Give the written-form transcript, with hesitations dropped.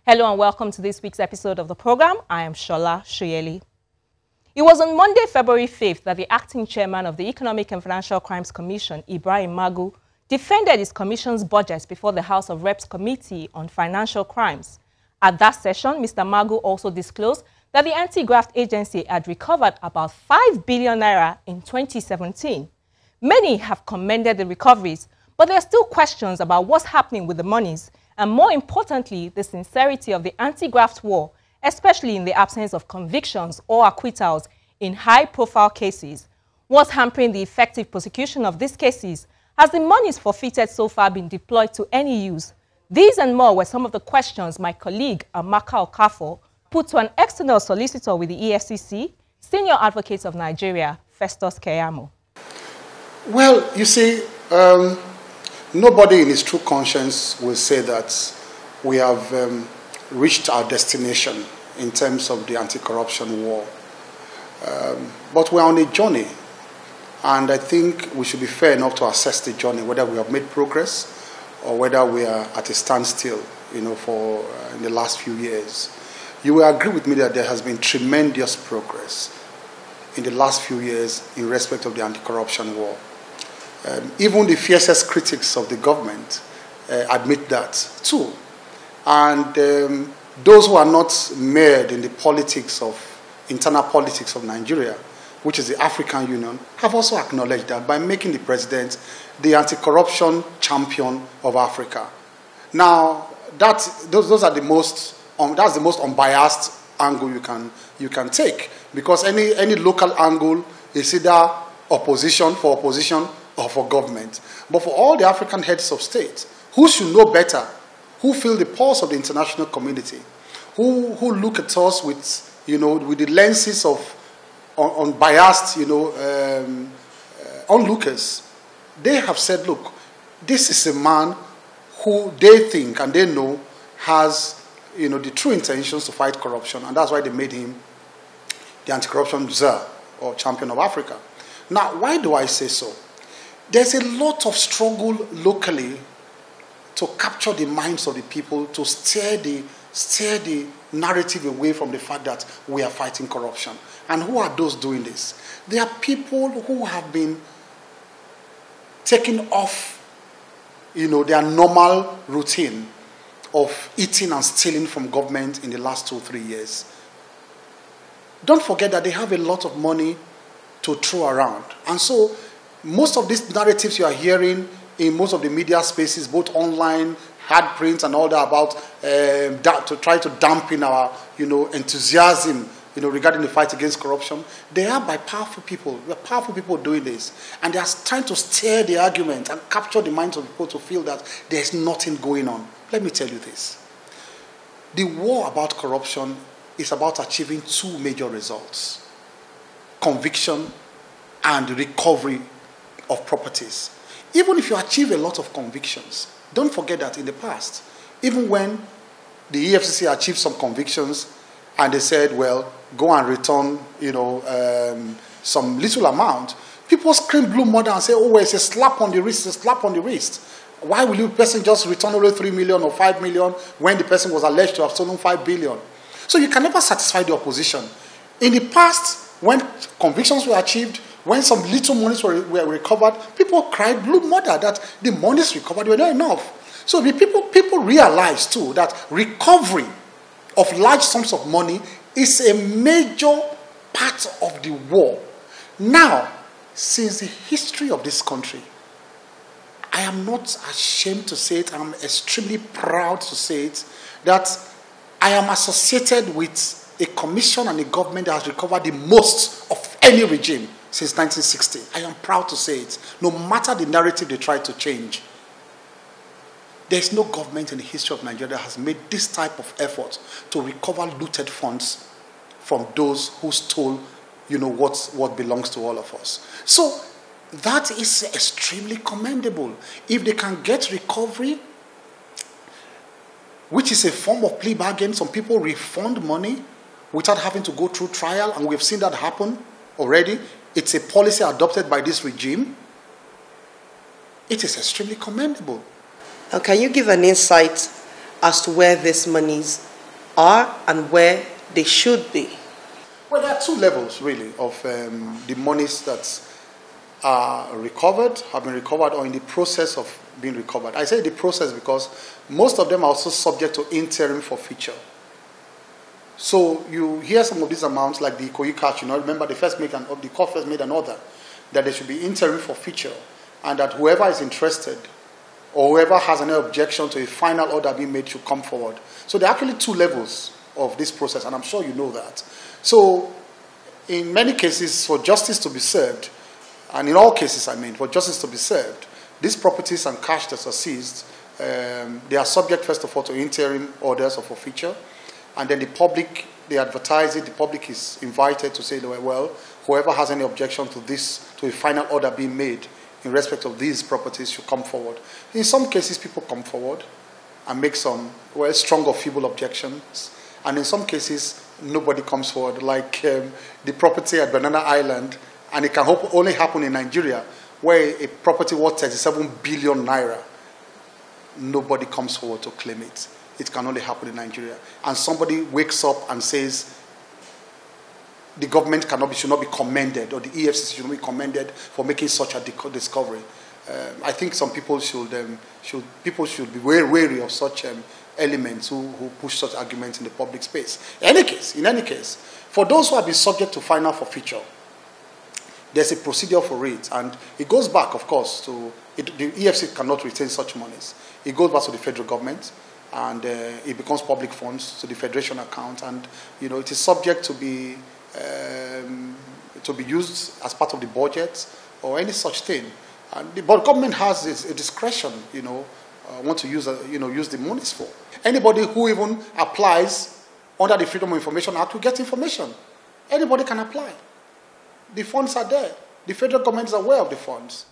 Hello and welcome to this week's episode of the program. I am Shola Shoyeli. It was on Monday, February 5th that the acting chairman of the Economic and Financial Crimes Commission, Ibrahim Magu, defended his commission's budget before the House of Reps Committee on Financial Crimes. At that session, Mr. Magu also disclosed that the anti-graft agency had recovered about 5 billion naira in 2017. Many have commended the recoveries, but there are still questions about what's happening with the monies, and more importantly, the sincerity of the anti-graft war, especially in the absence of convictions or acquittals in high-profile cases. What's hampering the effective prosecution of these cases? Has the monies forfeited so far been deployed to any use? These and more were some of the questions my colleague, Amaka Okafor, put to an external solicitor with the EFCC, Senior Advocate of Nigeria, Festus Keyamo. Well, you see, nobody in his true conscience will say that we have reached our destination in terms of the anti-corruption war. But we're on a journey, and I think we should be fair enough to assess the journey, whether we have made progress or whether we are at a standstill, for in the last few years. You will agree with me that there has been tremendous progress in the last few years in respect of the anti-corruption war. Even the fiercest critics of the government admit that too. And those who are not mired in the internal politics of Nigeria, which is the African Union, have also acknowledged that by making the president the anti-corruption champion of Africa. Now, those are the most that's the most unbiased angle you can take, because any local angle is either opposition or for government. But for all the African heads of state, who should know better, who feel the pulse of the international community, who look at us with the lenses of unbiased onlookers, they have said, look, this is a man who they think and they know has the true intentions to fight corruption, and that's why they made him the anti-corruption czar or champion of Africa. Now, why do I say so? There's a lot of struggle locally to capture the minds of the people, to steer the narrative away from the fact that we are fighting corruption. And who are those doing this? They are people who have been taken off, their normal routine of eating and stealing from government in the last 2-3 years. Don't forget that they have a lot of money to throw around. And so most of these narratives you are hearing in most of the media spaces, both online, hard print, and all that, about to try to dampen our enthusiasm regarding the fight against corruption, they are by powerful people. There are powerful people doing this, and they are trying to steer the argument and capture the minds of people to feel that there is nothing going on. Let me tell you this: the war about corruption is about achieving two major results: conviction and recovery of properties. Even if you achieve a lot of convictions, don't forget that in the past, even when the EFCC achieved some convictions and they said, well, go and return, some little amount, people scream blue murder and say, oh, well, it's a slap on the wrist, it's a slap on the wrist. Why will the person just return only 3 million or 5 million when the person was alleged to have stolen 5 billion? So you can never satisfy the opposition. In the past, when convictions were achieved, when some little monies were recovered, people cried blue murder that the monies recovered were not enough. So the people realized too that recovery of large sums of money is a major part of the war. Now, since the history of this country, I am not ashamed to say it, I'm extremely proud to say it, that I am associated with a commission and a government that has recovered the most of any regime since 1960. I am proud to say it, no matter the narrative they try to change. There is no government in the history of Nigeria that has made this type of effort to recover looted funds from those who stole, what belongs to all of us. So that is extremely commendable. If they can get recovery, which is a form of plea bargain, some people refund money without having to go through trial, and we've seen that happen already. It's a policy adopted by this regime. It is extremely commendable. Now, can you give an insight as to where these monies are and where they should be? Well, there are two levels, really, of the monies that are recovered, have been recovered, or in the process of being recovered. I say the process because most of them are also subject to interim forfeiture. So you hear some of these amounts, like the Ikoyi cash, remember the court first made an order that there should be interim forfeiture, and that whoever is interested or whoever has any objection to a final order being made should come forward. So there are actually two levels of this process, and I'm sure you know that. So in many cases, for justice to be served, and in all cases, for justice to be served, these properties and cash that are seized, they are subject, first of all, to interim orders of forfeiture. And then the public, they advertise it, the public is invited to say, well, whoever has any objection to this, to a final order being made in respect of these properties should come forward. In some cases, people come forward and make some, strong or feeble objections. And in some cases, nobody comes forward, like the property at Banana Island, and it can only happen in Nigeria, where a property worth 37 billion naira, nobody comes forward to claim it. It can only happen in Nigeria. And somebody wakes up and says the government should not be commended, or the EFCC should not be commended for making such a discovery. I think some people should be very wary of such elements who push such arguments in the public space. In any case, for those who have been subject to final forfeiture, there's a procedure for it, and it goes back, of course, to the EFCC cannot retain such monies. It goes back to the federal government, and it becomes public funds to the federation account, and it is subject to be used as part of the budget or any such thing. And the government has a discretion, want to use the monies for. Anybody who even applies under the Freedom of Information Act will get information. Anybody can apply. The funds are there. The federal government is aware of the funds.